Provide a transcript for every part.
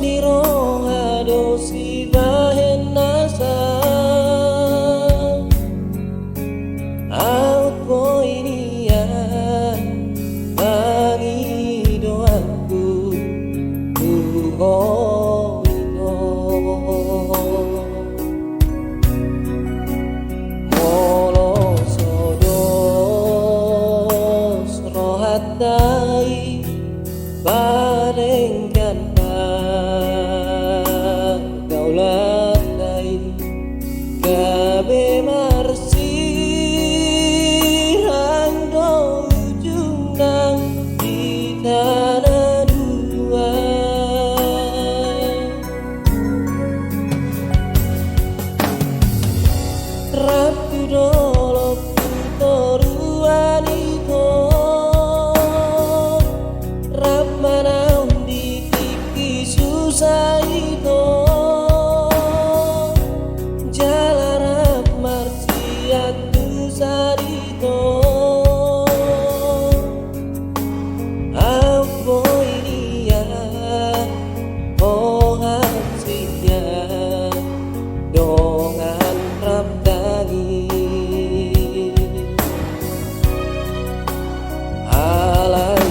niro ado si bahen nasa out boy niya bangi doaku tuhono molo sodos rohatai barengkan gauladai gabe marsi rando ujungang di tanah dua rapu dolo putoruan itu rap manau di tiki susah itu jalan marsiat susah itu aku ini ya oh hasilnya dongan rap dagi alai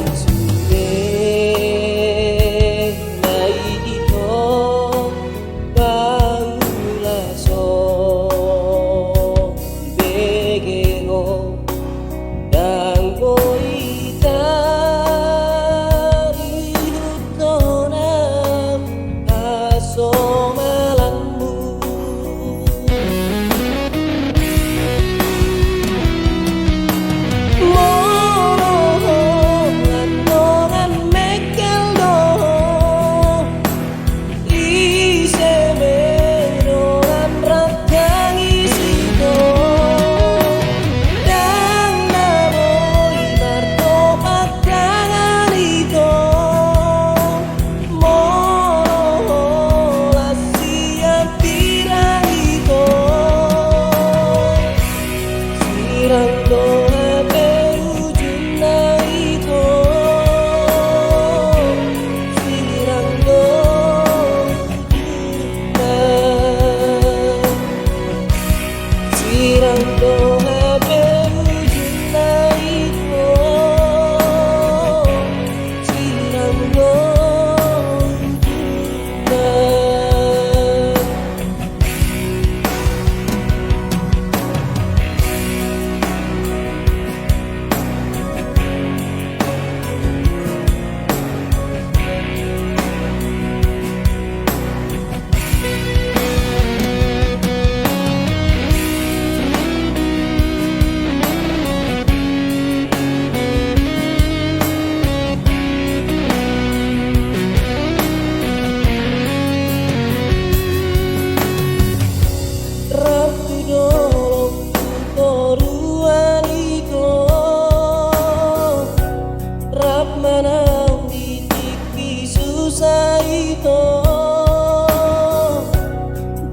manau di tiki susah itu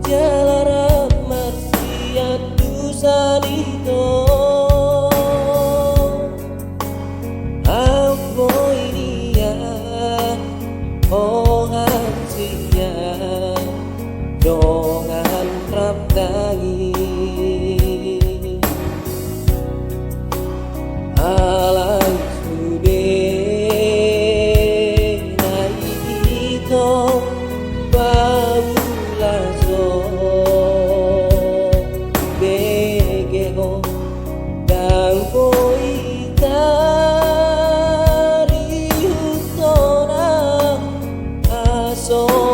jalan marsiat dusan itu aku ini ya oh hasilnya dongan rap tangi alai so